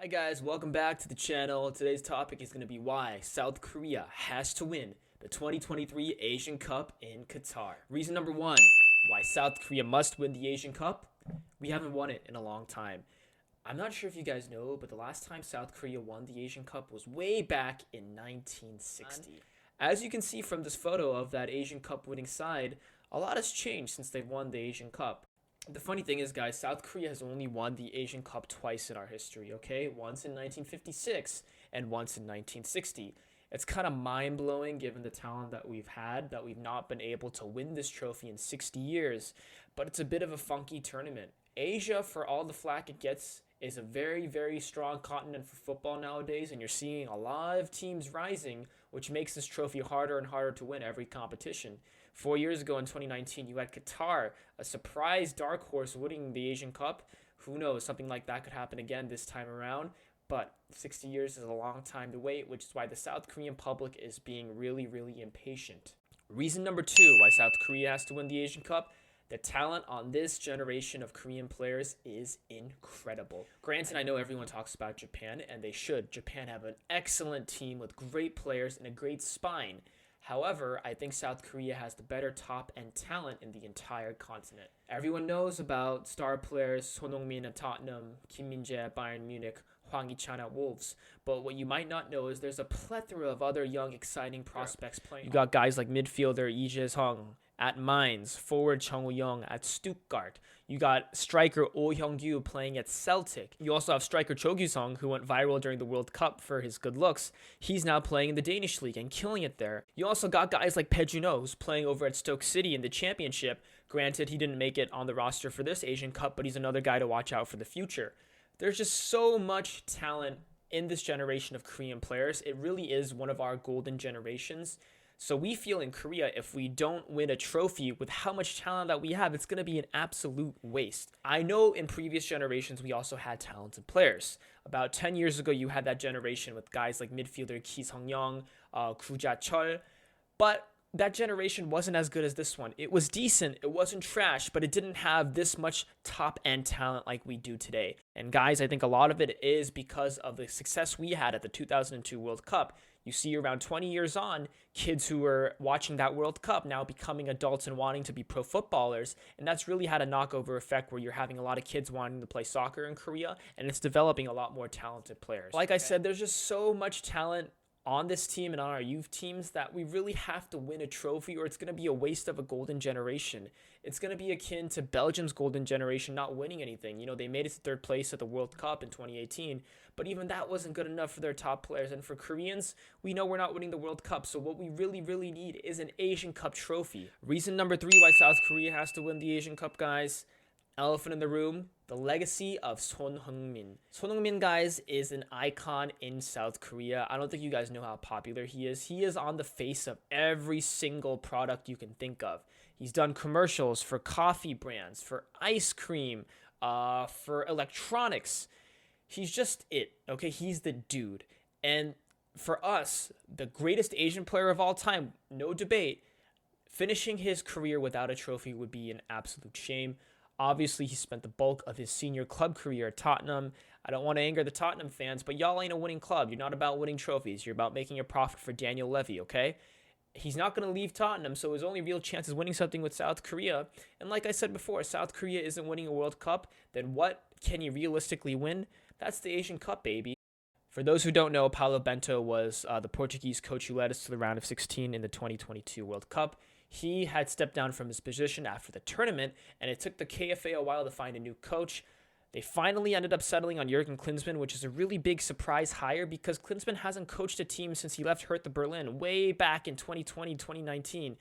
Hi guys, welcome back to the channel. Today's topic is going to be why South Korea has to win the 2023 Asian Cup in Qatar. Reason number one, why South Korea must win the Asian Cup. We haven't won it in a long time. I'm not sure if you guys know, but the last time South Korea won the Asian Cup was way back in 1960. As you can see from this photo of that Asian Cup winning side, a lot has changed since they've won the Asian Cup. The funny thing is, guys, South Korea has only won the Asian Cup twice in our history, okay? Once in 1956 and once in 1960. It's kind of mind-blowing given the talent that we've had, that we've not been able to win this trophy in 60 years. But it's a bit of a funky tournament. Asia, for all the flack it gets, is a very, very strong continent for football nowadays, and you're seeing a lot of teams rising, which makes this trophy harder and harder to win every competition. 4 years ago in 2019, you had Qatar, a surprise dark horse winning the Asian Cup. Who knows, something like that could happen again this time around. But 60 years is a long time to wait, which is why the South Korean public is being really, really impatient. Reason number two why South Korea has to win the Asian Cup. The talent on this generation of Korean players is incredible. Granted, I know everyone talks about Japan, and they should. Japan have an excellent team with great players and a great spine. However, I think South Korea has the better top-end talent in the entire continent. Everyone knows about star players Heung-min at Tottenham, Kim Min-jae at Bayern Munich, Hwang-Hee-chan at Wolves. But what you might not know is there's a plethora of other young, exciting prospects playing. You got guys like midfielder Lee Jae-sung at Mainz, forward Chung Woo-young at Stuttgart. You got striker Oh Hyung-gyu playing at Celtic. You also have striker Cho Gue-sung, who went viral during the World Cup for his good looks. He's now playing in the Danish league and killing it there. You also got guys like Bae Juno, who's playing over at Stoke City in the Championship. Granted, he didn't make it on the roster for this Asian Cup, but he's another guy to watch out for the future. There's just so much talent in this generation of Korean players. It really is one of our golden generations. So we feel in Korea, if we don't win a trophy with how much talent that we have, it's going to be an absolute waste. I know in previous generations, we also had talented players. About 10 years ago, you had that generation with guys like midfielder Ki Sung-young, Koo Ja-chul. But that generation wasn't as good as this one. It was decent, it wasn't trash, but it didn't have this much top-end talent like we do today. And guys, I think a lot of it is because of the success we had at the 2002 World Cup. You see around 20 years on, kids who were watching that World Cup now becoming adults and wanting to be pro footballers. And that's really had a knockover effect where you're having a lot of kids wanting to play soccer in Korea, and it's developing a lot more talented players. Like I said, there's just so much talent on this team and on our youth teams that we really have to win a trophy, or it's going to be a waste of a golden generation. It's going to be akin to Belgium's golden generation not winning anything. You know, they made it to third place at the World Cup in 2018, but even that wasn't good enough for their top players. And for Koreans, we know we're not winning the World Cup, so what we really, really need is an Asian Cup trophy. Reason number three why South Korea has to win the Asian Cup, guys. Elephant in the room, the legacy of Son Heung-min. Son Heung-min, guys, is an icon in South Korea. I don't think you guys know how popular he is. He is on the face of every single product you can think of. He's done commercials for coffee brands, for ice cream, for electronics. He's just it, okay? He's the dude. And for us, the greatest Asian player of all time, no debate, finishing his career without a trophy would be an absolute shame. Obviously, he spent the bulk of his senior club career at Tottenham. I don't want to anger the Tottenham fans, but y'all ain't a winning club. You're not about winning trophies. You're about making a profit for Daniel Levy, okay? He's not going to leave Tottenham, so his only real chance is winning something with South Korea. And like I said before, South Korea isn't winning a World Cup, then what can he realistically win? That's the Asian Cup, baby. For those who don't know, Paulo Bento was the Portuguese coach who led us to the round of 16 in the 2022 World Cup. He had stepped down from his position after the tournament, and it took the KFA a while to find a new coach. They finally ended up settling on Jurgen Klinsmann, which is a really big surprise hire because Klinsmann hasn't coached a team since he left Hertha Berlin way back in 2020, 2019.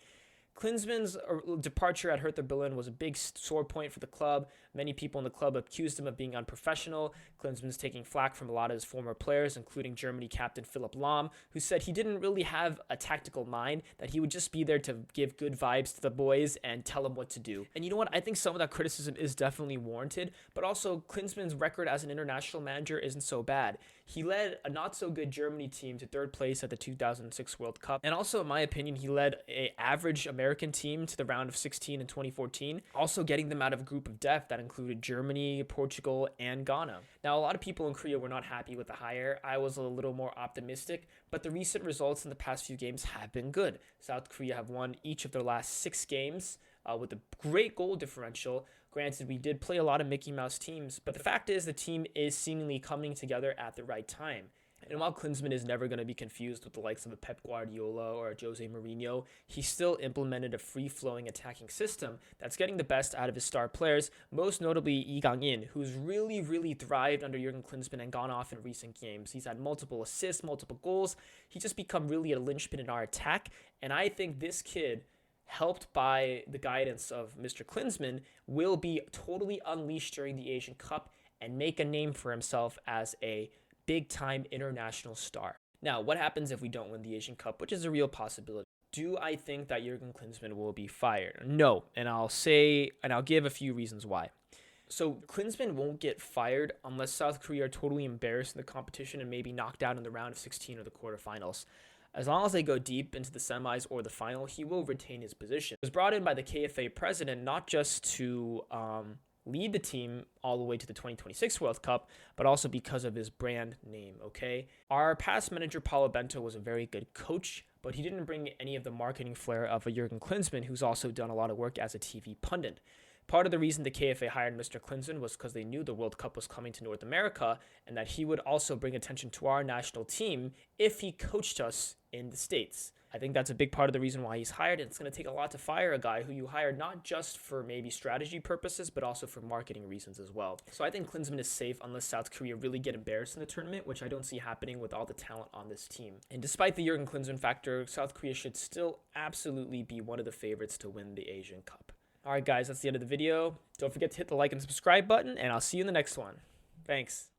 Klinsmann's departure at Hertha Berlin was a big sore point for the club. Many people in the club accused him of being unprofessional. Klinsmann's taking flack from a lot of his former players, including Germany captain Philipp Lahm, who said he didn't really have a tactical mind, that he would just be there to give good vibes to the boys and tell them what to do. And you know what? I think some of that criticism is definitely warranted, but also Klinsmann's record as an international manager isn't so bad. He led a not-so-good Germany team to third place at the 2006 World Cup. And also, in my opinion, he led an average American team to the round of 16 in 2014, also getting them out of a group of death that included Germany, Portugal, and Ghana. Now, a lot of people in Korea were not happy with the hire. I was a little more optimistic, but the recent results in the past few games have been good. South Korea have won each of their last 6 games with a great goal differential. Granted, we did play a lot of Mickey Mouse teams, but the fact is the team is seemingly coming together at the right time. And while Klinsmann is never going to be confused with the likes of a Pep Guardiola or a Jose Mourinho, he still implemented a free-flowing attacking system that's getting the best out of his star players, most notably Kang-in, who's really thrived under Jurgen Klinsmann and gone off in recent games. He's had multiple assists, multiple goals. He's just become really a linchpin in our attack, and I think this kid, helped by the guidance of Mr. Klinsmann, will be totally unleashed during the Asian Cup and make a name for himself as a big-time international star. Now, what happens if we don't win the Asian Cup, which is a real possibility? Do I think that Jurgen Klinsmann will be fired? No, and I'll give a few reasons why. So Klinsmann won't get fired unless South Korea are totally embarrassed in the competition and maybe knocked out in the round of 16 or the quarterfinals. As long as they go deep into the semis or the final, he will retain his position. He was brought in by the KFA president not just to lead the team all the way to the 2026 World Cup, but also because of his brand name, okay? Our past manager, Paulo Bento, was a very good coach, but he didn't bring any of the marketing flair of a Jurgen Klinsmann, who's also done a lot of work as a TV pundit. Part of the reason the KFA hired Mr. Klinsmann was because they knew the World Cup was coming to North America and that he would also bring attention to our national team if he coached us in the States. I think that's a big part of the reason why he's hired, and it's going to take a lot to fire a guy who you hired not just for maybe strategy purposes, but also for marketing reasons as well. So I think Klinsmann is safe unless South Korea really get embarrassed in the tournament, which I don't see happening with all the talent on this team. And despite the Jurgen Klinsmann factor, South Korea should still absolutely be one of the favorites to win the Asian Cup. Alright guys, that's the end of the video. Don't forget to hit the like and subscribe button, and I'll see you in the next one. Thanks.